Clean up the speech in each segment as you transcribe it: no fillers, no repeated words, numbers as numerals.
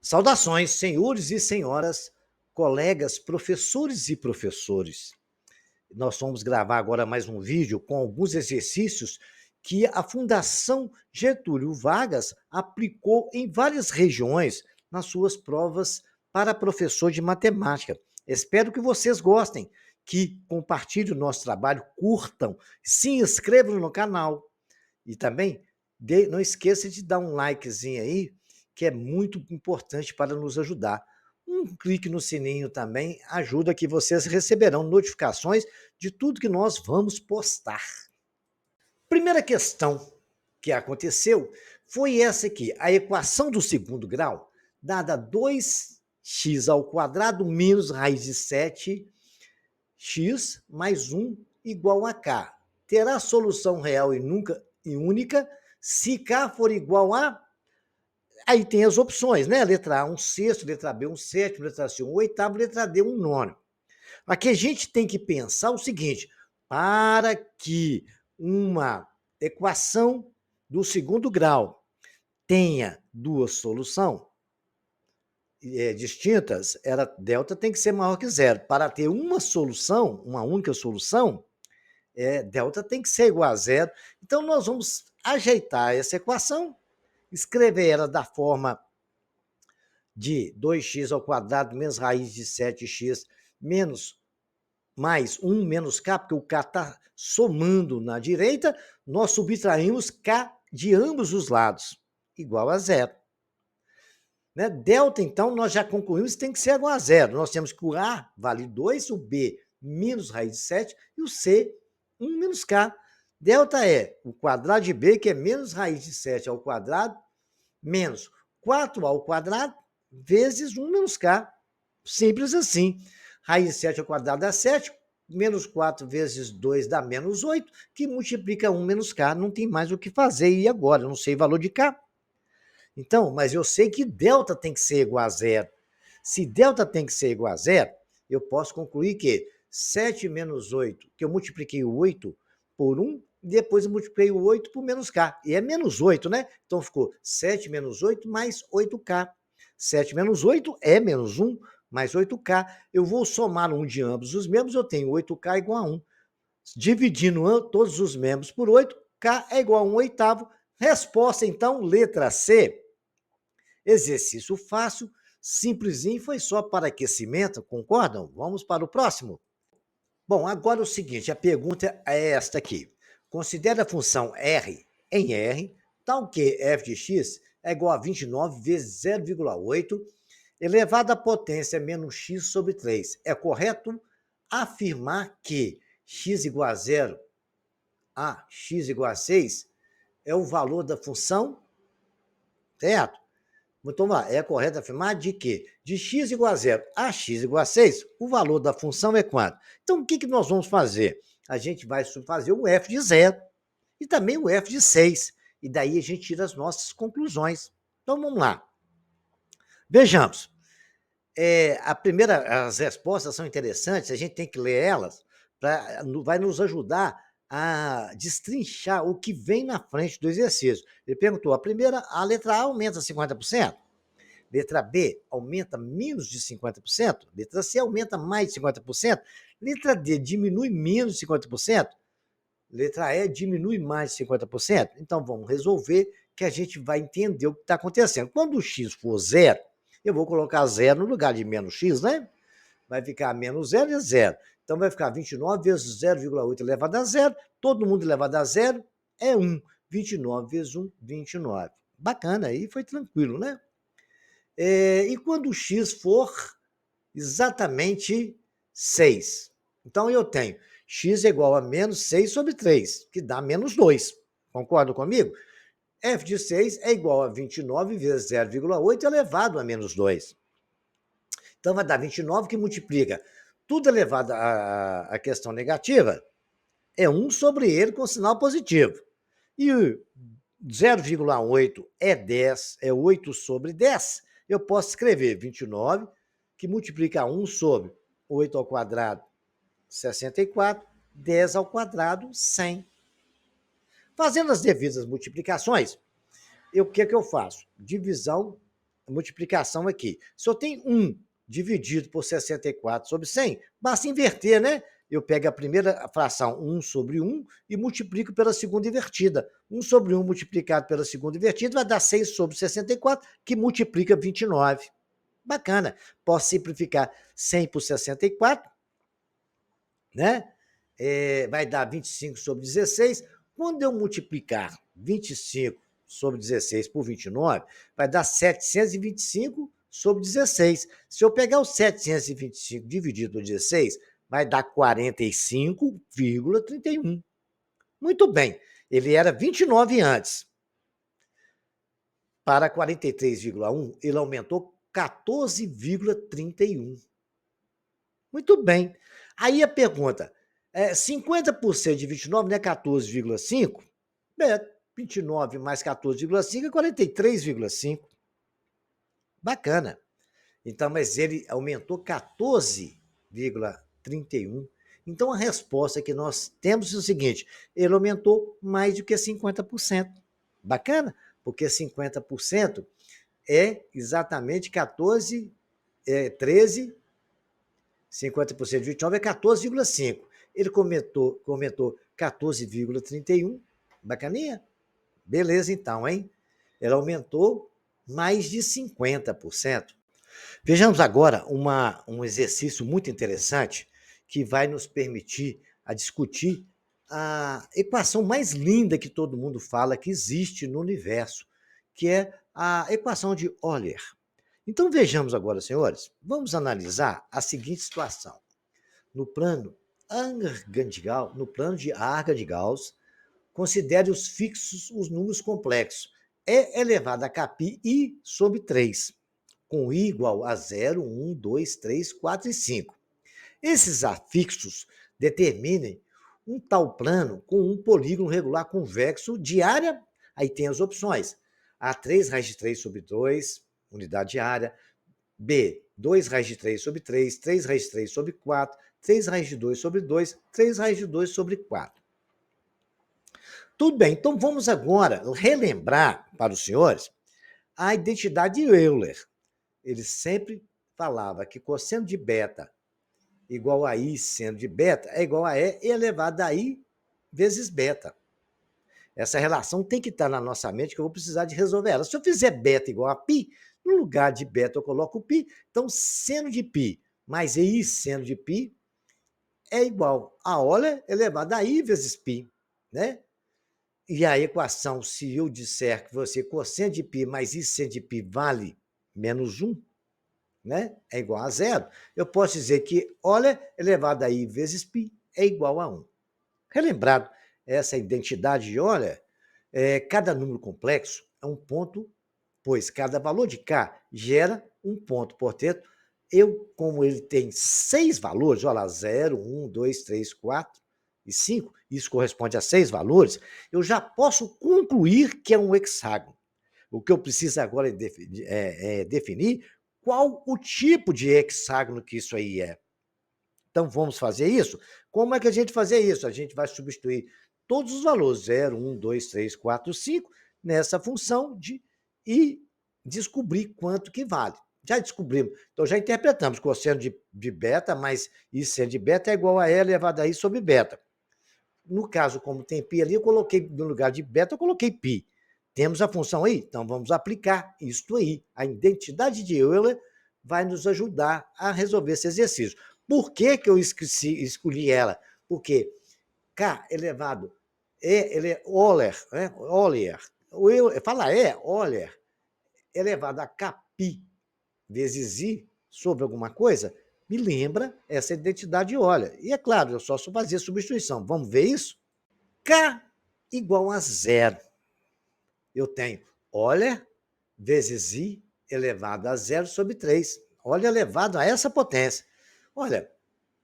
Saudações, senhores e senhoras, colegas, professores e professores. Nós vamos gravar agora mais um vídeo com alguns exercícios que a Fundação Getúlio Vargas aplicou em várias regiões nas suas provas para professor de matemática. Espero que vocês gostem, que compartilhem o nosso trabalho, curtam, se inscrevam no canal e também não esqueça de dar um likezinho aí, que é muito importante para nos ajudar. Um clique no sininho também ajuda que vocês receberão notificações de tudo que nós vamos postar. Primeira questão que aconteceu foi essa aqui. A equação do segundo grau, dada 2x ao quadrado menos raiz de 7x mais 1 igual a k. Terá solução real e única se k for igual a... Aí tem as opções, né? Letra A, 1/6, letra B, 1/7, letra C, 1/8, letra D, 1/9. Aqui a gente tem que pensar o seguinte: para que uma equação do segundo grau tenha duas soluções distintas, delta tem que ser maior que zero. Para ter uma solução, uma única solução, delta tem que ser igual a zero. Então, nós vamos ajeitar essa equação, escrever ela da forma de 2x ao quadrado menos raiz de 7x menos mais 1 menos k, porque o k está somando na direita, nós subtraímos k de ambos os lados, igual a zero. Né? Delta, então, nós já concluímos que tem que ser igual a zero. Nós temos que o A vale 2, o B menos raiz de 7 e o C 1 menos k. Delta é o quadrado de B, que é menos raiz de 7 ao quadrado, menos 4 ao quadrado, vezes 1 menos k. Simples assim. Raiz de 7 ao quadrado dá 7, menos 4 vezes 2 dá menos 8, que multiplica 1 menos k. Não tem mais o que fazer. E agora? Eu não sei o valor de k. Então, mas eu sei que delta tem que ser igual a zero. Se delta tem que ser igual a zero, eu posso concluir que 7 menos 8, que eu multipliquei o 8 por 1, e depois eu multipliquei o 8 por menos k. E é menos 8, né? Então ficou 7 menos 8 mais 8k. 7 menos 8 é menos 1 mais 8k. Eu vou somar um de ambos os membros, eu tenho 8k igual a 1. Dividindo todos os membros por 8, k é igual a 1/8. Resposta, então, letra C. Exercício fácil, simplesinho, foi só para aquecimento, concordam? Vamos para o próximo. Bom, agora é o seguinte, a pergunta é esta aqui. Considere a função R em R, tal que f de x é igual a 29 vezes 0,8 elevado à potência menos x sobre 3. É correto afirmar que x igual a 0 a x igual a 6 é o valor da função, certo? Então, é correto afirmar de que de x igual a 0 a x igual a 6, o valor da função é quanto? Então, o que nós vamos fazer? A gente vai fazer o f de 0 e também o f de 6. E daí a gente tira as nossas conclusões. Então, vamos lá. Vejamos. As respostas são interessantes, a gente tem que ler elas, vai nos ajudar a destrinchar o que vem na frente do exercício. Ele perguntou, a letra A aumenta 50%, letra B aumenta menos de 50%, letra C aumenta mais de 50%, letra D diminui menos de 50%, letra E diminui mais de 50%. Então, vamos resolver que a gente vai entender o que está acontecendo. Quando o x for zero, eu vou colocar zero no lugar de menos x, né? Vai ficar menos 0 e 0. Então, vai ficar 29 vezes 0,8 elevado a zero. Todo mundo elevado a zero é 1. 29 vezes 1, 29. Bacana, aí foi tranquilo, né? E quando o x for exatamente 6? Então, eu tenho x é igual a menos 6 sobre 3, que dá menos 2. Concordam comigo? F de 6 é igual a 29 vezes 0,8 elevado a menos 2. Então, vai dar 29, que multiplica tudo elevado à questão negativa, é 1 sobre ele com sinal positivo. E 0,8 é 10, é 8 sobre 10. Eu posso escrever 29, que multiplica 1 sobre 8 ao quadrado, 64, 10 ao quadrado, 100. Fazendo as devidas multiplicações, o que eu faço? Divisão multiplicação aqui. Se eu tenho 1 dividido por 64 sobre 100, basta inverter, né? Eu pego a primeira fração, 1 sobre 1, e multiplico pela segunda invertida. 1 sobre 1 multiplicado pela segunda invertida vai dar 6 sobre 64, que multiplica 29. Bacana. Posso simplificar 100 por 64, né? Vai dar 25 sobre 16. Quando eu multiplicar 25 sobre 16 por 29, vai dar 725 sobre 16. Se eu pegar o 725 dividido por 16, vai dar 45,31. Muito bem, ele era 29 antes. Para 43,1, ele aumentou 14,31. Muito bem. Aí a pergunta, 50% de 29 não é 14,5? 29 mais 14,5 é 43,5. Bacana. Então, mas ele aumentou 14,31. Então, a resposta que nós temos é o seguinte: ele aumentou mais do que 50%. Bacana, porque 50% é exatamente 14, 13, 50% de 29 é 14,5. Ele comentou 14,31. Bacaninha? Beleza, então, hein? Ela aumentou mais de 50%. Vejamos agora um exercício muito interessante que vai nos permitir a discutir a equação mais linda que todo mundo fala que existe no universo, que é a equação de Euler. Então vejamos agora, senhores, vamos analisar a seguinte situação. No plano de Arca de Gauss, considere os fixos os números complexos. E elevado a capi I sobre 3, com I igual a 0, 1, 2, 3, 4 e 5. Esses afixos determinem um tal plano com um polígono regular convexo de área, aí tem as opções. A 3 raiz de 3 sobre 2, unidade de área. B, 2 raiz de 3 sobre 3, 3 raiz de 3 sobre 4, 3 raiz de 2 sobre 2, 3 raiz de 2 sobre 4. Tudo bem, então vamos agora relembrar para os senhores a identidade de Euler. Ele sempre falava que cosseno de beta igual a I seno de beta é igual a E elevado a I vezes beta. Essa relação tem que estar na nossa mente, que eu vou precisar de resolver ela. Se eu fizer beta igual a π, no lugar de beta eu coloco π, então seno de π mais I seno de π é igual a Euler elevado a I vezes π, né? E a equação, se eu disser que você cosseno de π mais I seno de π vale menos 1, né? É igual a 0, eu posso dizer que Euler elevado a I vezes π é igual a 1. Relembrado essa identidade de Euler, cada número complexo é um ponto, pois cada valor de K gera um ponto. Portanto, como ele tem 6 valores, olha lá, 0, 1, 2, 3, 4 e 5, isso corresponde a 6 valores, eu já posso concluir que é um hexágono. O que eu preciso agora é definir qual o tipo de hexágono que isso aí é. Então, vamos fazer isso? Como é que a gente fazer isso? A gente vai substituir todos os valores, 0, 1, 2, 3, 4, 5, nessa função e descobrir quanto que vale. Já descobrimos. Então, já interpretamos que o cosseno de beta mais I seno de beta é igual a E elevado a I sobre beta. No caso, como tem π ali, eu coloquei, no lugar de beta, eu coloquei π. Temos a função aí? Então, vamos aplicar isto aí. A identidade de Euler vai nos ajudar a resolver esse exercício. Por que eu escolhi ela? Porque K elevado ele é Euler, né? Euler, fala Euler elevado a Kπ vezes I sobre alguma coisa, me lembra essa identidade Euler. E é claro, eu só fazer substituição. Vamos ver isso? K igual a 0. Eu tenho Euler vezes I elevado a 0 sobre 3. Euler elevado a essa potência. Olha,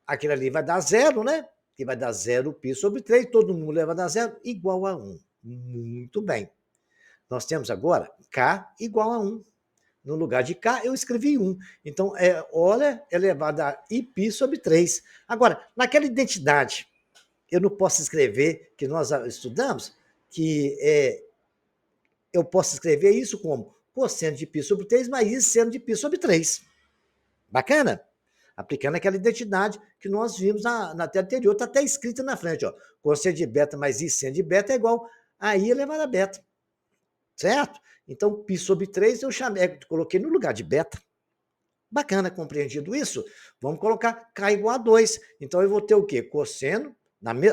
aquilo ali vai dar 0, né? Que vai dar 0π sobre 3, todo mundo elevado a 0, igual a 1. Muito bem. Nós temos agora K igual a 1. No lugar de K, eu escrevi 1. Então, Euler elevado a Iπ sobre 3. Agora, naquela identidade, eu não posso escrever, que nós estudamos, que eu posso escrever isso como cosseno de π sobre 3 mais i seno de π sobre 3. Bacana? Aplicando aquela identidade que nós vimos na tela anterior, está até escrita na frente, ó. Cosseno de beta mais i seno de beta é igual a i elevado a beta. Certo? Então, π sobre 3 eu coloquei no lugar de beta. Bacana, compreendido isso? Vamos colocar k igual a 2. Então, eu vou ter o quê? Cosseno,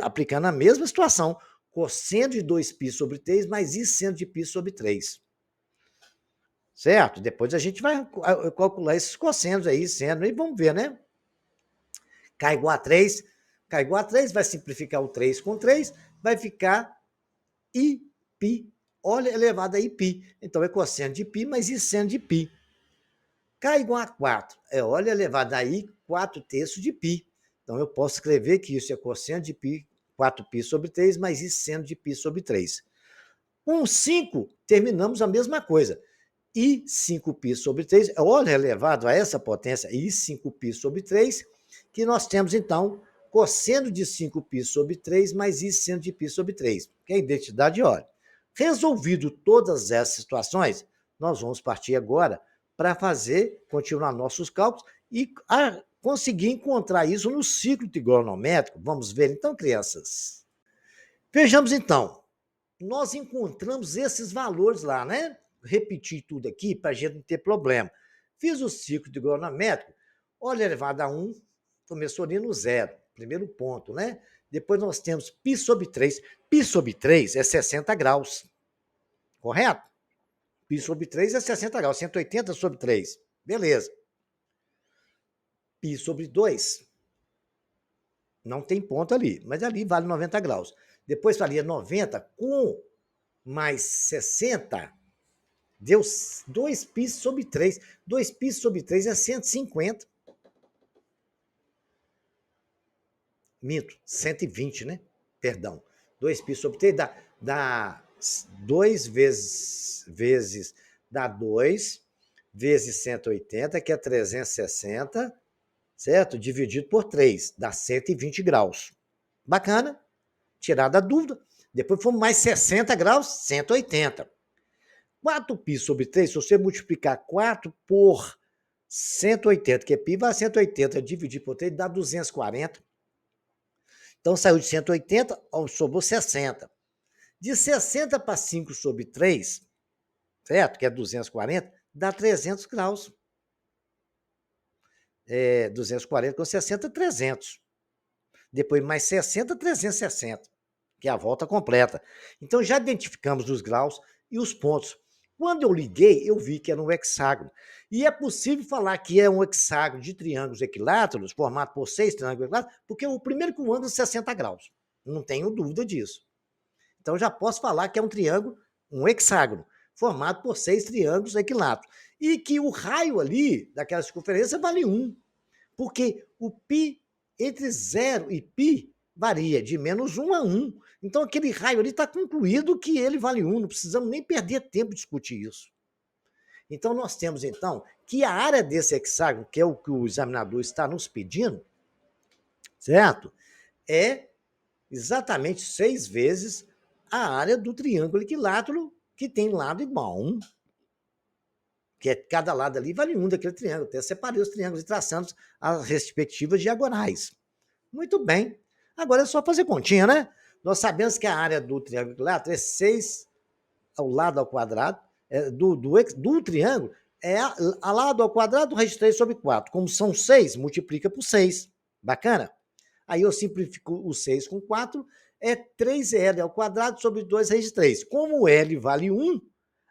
aplicando a mesma situação, cosseno de 2π sobre 3 mais i seno de π sobre 3. Certo? Depois a gente vai calcular esses cossenos aí, seno, e vamos ver, né? K igual a 3, K igual a 3, vai simplificar o 3 com 3, vai ficar iπ, olha elevado a iπ. Então, é cosseno de π mais i seno de π. K igual a 4, é olha elevado a i 4/3 de π. Então, eu posso escrever que isso é cosseno de π, 4π sobre 3, mais i seno de π sobre 3. Com 5, terminamos a mesma coisa. I 5π sobre 3, olha elevado a essa potência, I 5π sobre 3, que nós temos, então, cosseno de 5π sobre 3 mais I seno de π sobre 3, que é a identidade de ordem. Resolvido todas essas situações, nós vamos partir agora para continuar nossos cálculos e conseguir encontrar isso no ciclo trigonométrico. Vamos ver, então, crianças? Vejamos, então. Nós encontramos esses valores lá, né? Repetir tudo aqui para a gente não ter problema. Fiz o ciclo trigonométrico, olha elevado a 1, começou ali no zero, primeiro ponto, né? Depois nós temos π sobre 3. Π sobre 3 é 60 graus, correto? Π sobre 3 é 60 graus, 180 sobre 3, beleza. Π sobre 2, não tem ponto ali, mas ali vale 90 graus. Depois valia 90 com mais 60, deu 2π sobre 3. 2π sobre 3 é 150. Minto, 120, né? Perdão. 2π sobre 3 dá 2 vezes dá 2 vezes 180, que é 360, certo? Dividido por 3, dá 120 graus. Bacana? Tirada a dúvida. Depois fomos mais 60 graus, 180. 4π sobre 3, se você multiplicar 4 por 180, que é π, vai a 180, dividir por 3, dá 240. Então, saiu de 180, sobrou 60. De 60 para 5 sobre 3, certo? Que é 240, dá 300 graus. 240 com 60, 300. Depois mais 60, 360, que é a volta completa. Então, já identificamos os graus e os pontos. Quando eu liguei, eu vi que era um hexágono. E é possível falar que é um hexágono de triângulos equiláteros, formado por 6 triângulos equiláteros, porque o primeiro que o ângulo é 60 graus. Não tenho dúvida disso. Então, já posso falar que é um triângulo, um hexágono, formado por 6 triângulos equiláteros. E que o raio ali, daquela circunferência, vale 1. Porque o π entre 0 e π varia de -1 a 1. Então, aquele raio ali está concluído que ele vale 1, não precisamos nem perder tempo de discutir isso. Então, nós temos, então, que a área desse hexágono, que é o que o examinador está nos pedindo, certo? É exatamente 6 vezes a área do triângulo equilátero, que tem lado igual a 1. Que cada lado ali vale 1 daquele triângulo. Até separei os triângulos e traçando as respectivas diagonais. Muito bem. Agora é só fazer continha, né? Nós sabemos que a área do triângulo equilátero é 6 ao lado ao quadrado, do triângulo, é a lado ao quadrado raiz de 3 sobre 4. Como são 6, multiplica por 6. Bacana? Aí eu simplifico o 6 com 4, é 3L ao quadrado sobre 2 raiz de 3. Como L vale 1,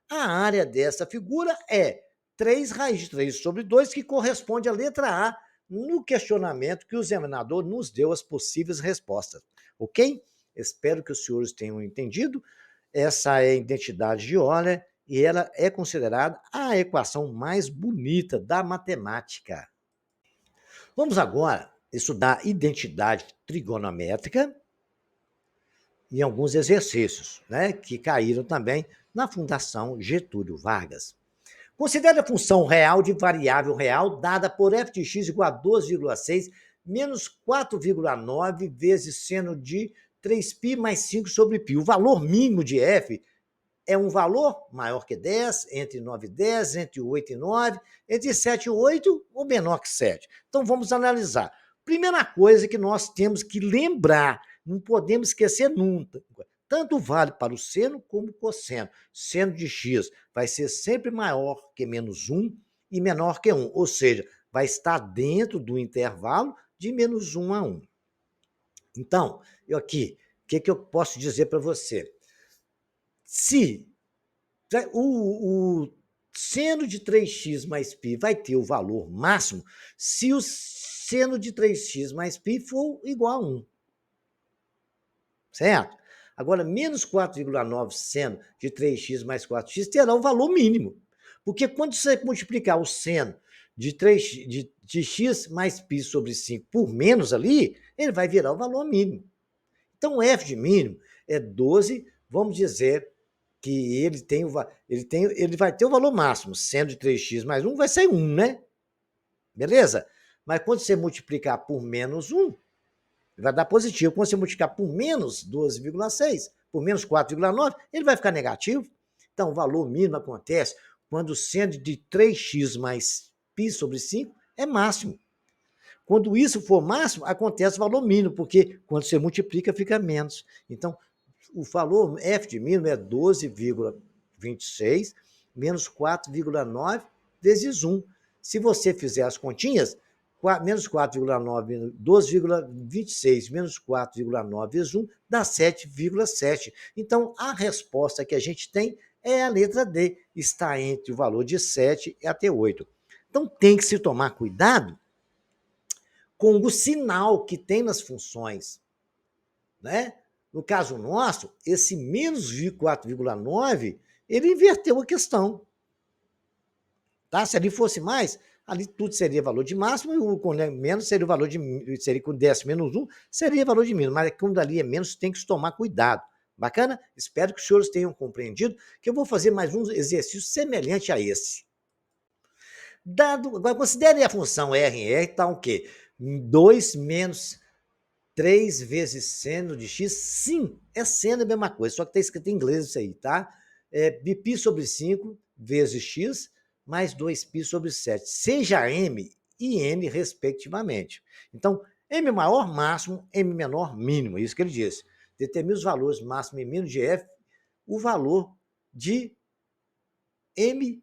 a área dessa figura é 3 raiz de 3 sobre 2, que corresponde à letra A no questionamento que o examinador nos deu as possíveis respostas. Ok? Espero que os senhores tenham entendido. Essa é a identidade de Euler e ela é considerada a equação mais bonita da matemática. Vamos agora estudar identidade trigonométrica e alguns exercícios, né, que caíram também na Fundação Getúlio Vargas. Considere a função real de variável real dada por f de x igual a 12,6 menos 4,9 vezes seno de 3π mais 5 sobre π. O valor mínimo de f é um valor maior que 10, entre 9 e 10, entre 8 e 9, entre 7 e 8 ou menor que 7. Então, vamos analisar. Primeira coisa que nós temos que lembrar, não podemos esquecer nunca, tanto vale para o seno como o cosseno. Seno de x vai ser sempre maior que menos 1 e menor que 1, ou seja, vai estar dentro do intervalo de menos 1 a 1. Então, eu aqui, o que eu posso dizer para você? Se o seno de 3x mais π vai ter o valor máximo se o seno de 3x mais π for igual a 1. Certo? Agora, menos 4,9 seno de 3x mais 4x terá o valor mínimo. Porque quando você multiplicar o seno de x mais π sobre 5 por menos ali, ele vai virar o valor mínimo. Então, o f de mínimo é 12, vamos dizer que ele vai ter o valor máximo. Seno de 3x mais 1 vai ser 1, né? Beleza? Mas quando você multiplicar por menos 1, vai dar positivo. Quando você multiplicar por menos 12,6, por menos 4,9, ele vai ficar negativo. Então, o valor mínimo acontece quando o seno de 3x mais π sobre 5 é máximo. Quando isso for máximo, acontece o valor mínimo, porque quando você multiplica, fica menos. Então, o valor f de mínimo é 12,26 menos 4,9 vezes 1. Se você fizer as continhas, menos 4,9, 12,26 menos 4,9 vezes 1 dá 7,7. Então, a resposta que a gente tem é a letra D, está entre o valor de 7 e até 8. Então, tem que se tomar cuidado com o sinal que tem nas funções, né? No caso nosso, esse menos 4,9, ele inverteu a questão. Tá? Se ali fosse mais, ali tudo seria valor de máximo e o com menos seria o valor de... seria com décimo menos 1, seria valor de mínimo. Mas quando ali é menos, tem que se tomar cuidado. Bacana? Espero que os senhores tenham compreendido que eu vou fazer mais um exercício semelhante a esse. Agora, considere a função R em R, está o quê? 2 menos 3 vezes seno de x, sim, é seno, é a mesma coisa, só que está escrito em inglês isso aí, tá? É π sobre 5 vezes x mais 2π sobre 7, seja m e n, respectivamente. Então, m maior, máximo, m menor, mínimo, isso que ele disse. Determine os valores máximo e mínimo de f, o valor de m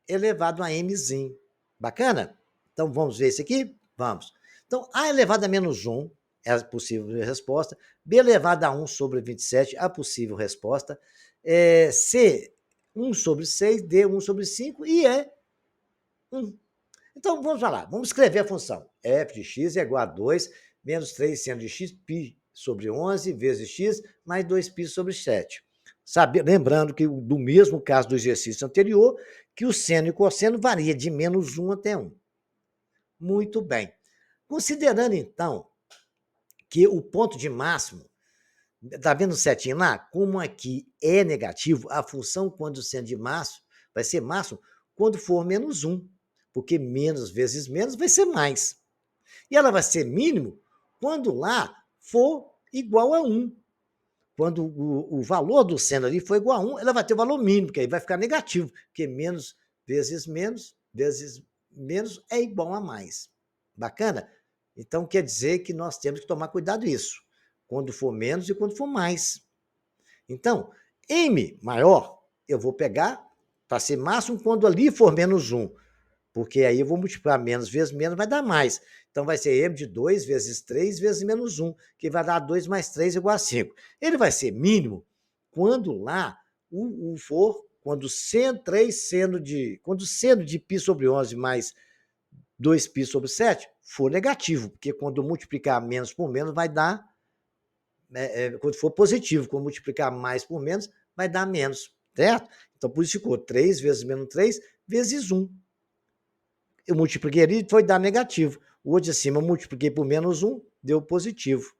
elevado a mzinho. Bacana? Então, vamos ver isso aqui? Vamos. Então, A elevado a menos 1 é a possível resposta. B elevado a 1 sobre 27, a possível resposta. C, 1 sobre 6. D, 1 sobre 5. E E, 1. Então, vamos lá. Vamos escrever a função. F de x é igual a 2 menos 3 seno de x, π sobre 11 vezes x, mais 2π sobre 7. Lembrando que, do mesmo caso do exercício anterior, que o seno e o cosseno varia de menos 1 até 1. Muito bem. Considerando, então, que o ponto de máximo, está vendo o setinho lá? Como aqui é negativo, a função quando o seno de máximo vai ser máximo quando for menos 1, porque menos vezes menos vai ser mais. E ela vai ser mínimo quando lá for igual a 1. Quando o valor do seno ali for igual a 1, ela vai ter o valor mínimo, que aí vai ficar negativo, porque menos vezes menos é igual a mais. Bacana? Então, quer dizer que nós temos que tomar cuidado isso, quando for menos e quando for mais. Então, m maior, eu vou pegar para ser máximo quando ali for menos 1, porque aí eu vou multiplicar menos vezes menos, vai dar mais. Então, vai ser m de 2 vezes 3 vezes menos 1, que vai dar 2 mais 3 igual a 5. Ele vai ser mínimo quando lá quando o seno de π sobre 11 mais 2π sobre 7 for negativo, porque quando multiplicar menos por menos vai dar, quando for positivo, quando multiplicar mais por menos, vai dar menos, certo? Então, por isso ficou 3 vezes menos 3 vezes 1. Eu multipliquei ali e foi dar negativo. O outro de cima eu multipliquei por menos 1, deu positivo.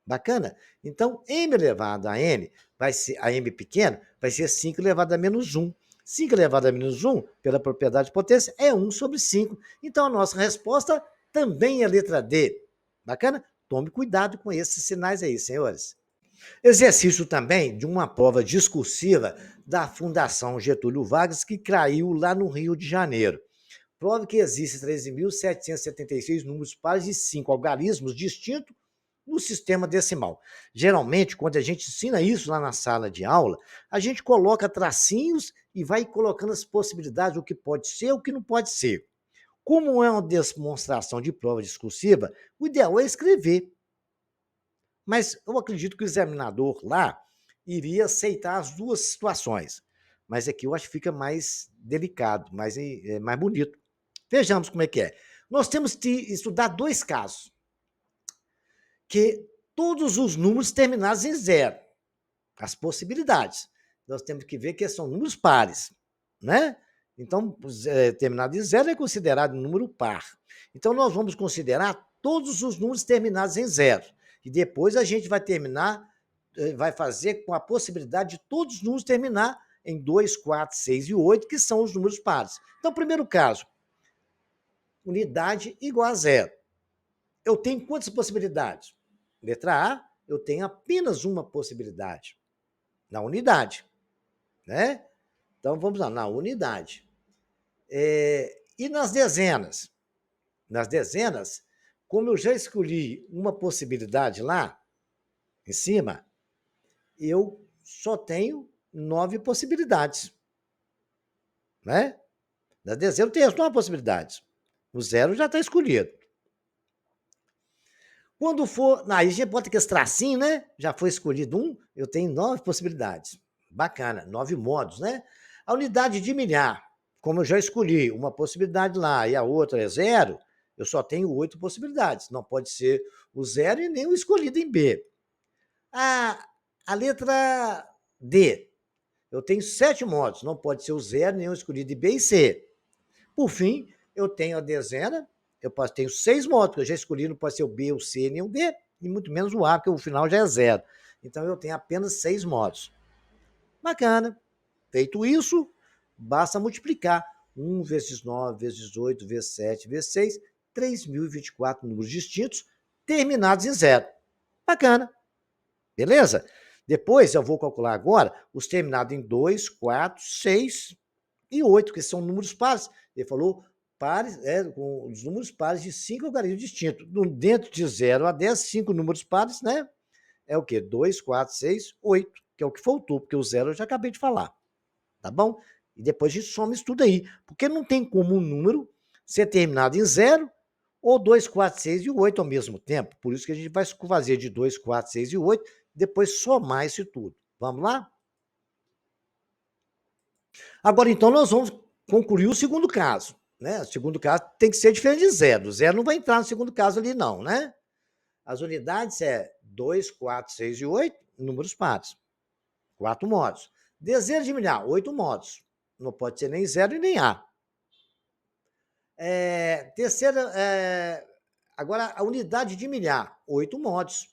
Bacana? Então, m elevado a n, vai ser, a m pequeno, vai ser 5 elevado a menos 1. 5 elevado a menos 1, pela propriedade de potência, é 1 sobre 5. Então, a nossa resposta também é a letra D. Bacana? Tome cuidado com esses sinais aí, senhores. Exercício também de uma prova discursiva da Fundação Getúlio Vargas, que caiu lá no Rio de Janeiro. Prove que existem 13.776 números pares e 5 algarismos distintos no sistema decimal. Geralmente, quando a gente ensina isso lá na sala de aula, a gente coloca tracinhos e vai colocando as possibilidades, o que pode ser, o que não pode ser. Como é uma demonstração de prova discursiva, o ideal é escrever. Mas eu acredito que o examinador lá iria aceitar as duas situações. Mas aqui eu acho que fica mais delicado, mais bonito. Vejamos como é que é. Nós temos que estudar dois casos, que todos os números terminados em zero, as possibilidades. Nós temos que ver que são números pares, né? Então, terminado em zero é considerado um número par. Então, nós vamos considerar todos os números terminados em zero. E depois a gente vai fazer com a possibilidade de todos os números terminar em 2, 4, 6 e 8, que são os números pares. Então, primeiro caso, unidade igual a zero. Eu tenho quantas possibilidades? Letra A, eu tenho apenas uma possibilidade, na unidade, né? Então, vamos lá, na unidade. E nas dezenas? Nas dezenas, como eu já escolhi uma possibilidade lá, em cima, eu só tenho 9 possibilidades, né? Nas dezenas eu tenho as 9 possibilidades. O zero já está escolhido. Quando for, aí a gente bota aqui esse tracinho, né? Já foi escolhido um, eu tenho 9 possibilidades. Bacana, 9 modos, né? A unidade de milhar, como eu já escolhi uma possibilidade lá e a outra é zero, eu só tenho 8 possibilidades. Não pode ser o zero e nem o escolhido em B. A letra D, eu tenho 7 modos. Não pode ser o zero, nem o escolhido em B e C. Por fim, eu tenho a dezena, tenho 6 modos, que eu já escolhi, não pode ser o B, o C, nem o D, e muito menos o A, porque o final já é zero. Então, eu tenho apenas 6 modos. Bacana. Feito isso, basta multiplicar 1 vezes 9, vezes 8, vezes 7, vezes 6, 3.024 números distintos, terminados em zero. Bacana. Beleza? Depois, eu vou calcular agora os terminados em 2, 4, 6 e 8, que são números pares. Ele falou pares, com os números pares de 5 algarismos distintos. Dentro de 0 a 10, 5 números pares, né? É o quê? 2, 4, 6, 8, que é o que faltou, porque o zero eu já acabei de falar. Tá bom? E depois a gente soma isso tudo aí. Porque não tem como um número ser terminado em 0 ou 2, 4, 6 e 8 ao mesmo tempo. Por isso que a gente vai fazer de 2, 4, 6 e 8, depois somar isso tudo. Vamos lá? Agora, então, nós vamos concluir o segundo caso. Né? O segundo caso tem que ser diferente de zero. O zero não vai entrar no segundo caso ali, não, né? As unidades é 2, 4, 6 e 8, números pares. 4 modos. Dezenas de milhar, 8 modos. Não pode ser nem zero e nem A. Agora, a unidade de milhar, 8 modos.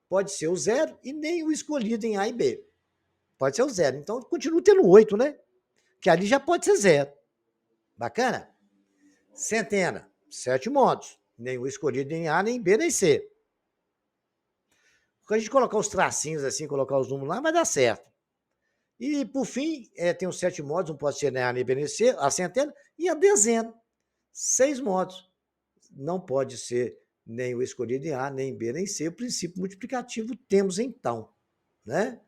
Pode ser o zero e nem o escolhido em A e B. Pode ser o zero. Então, continua tendo 8, né? Que ali já pode ser zero. Bacana? Centena, 7 modos. Nem o escolhido em A, nem B, nem C. Quando a gente colocar os tracinhos assim, colocar os números lá, vai dar certo. E, por fim, tem os 7 modos, não pode ser nem A, nem B, nem C, a centena, e a dezena, 6 modos. Não pode ser nem o escolhido em A, nem B, nem C. O princípio multiplicativo temos, então, né?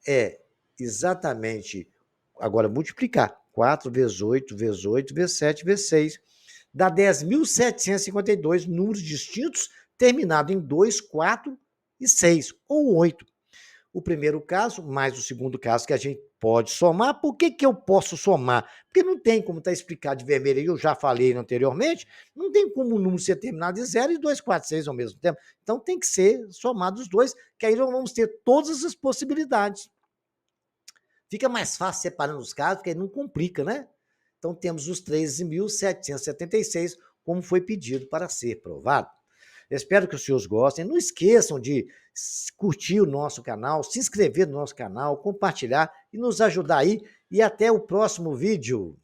É exatamente, agora multiplicar, 4 vezes 8, vezes 8, vezes 7, vezes 6, dá 10.752 números distintos, terminado em 2, 4 e 6, ou 8. O primeiro caso, mais o segundo caso que a gente pode somar. Por que eu posso somar? Porque não tem como estar explicado de vermelho aí, eu já falei anteriormente, não tem como o número ser terminado em 0 e 2, 4, 6 ao mesmo tempo. Então tem que ser somado os dois, que aí nós vamos ter todas as possibilidades. Fica mais fácil separando os casos, porque aí não complica, né? Então temos os 13.776, como foi pedido para ser provado. Eu espero que os senhores gostem. Não esqueçam de curtir o nosso canal, se inscrever no nosso canal, compartilhar e nos ajudar aí. E até o próximo vídeo.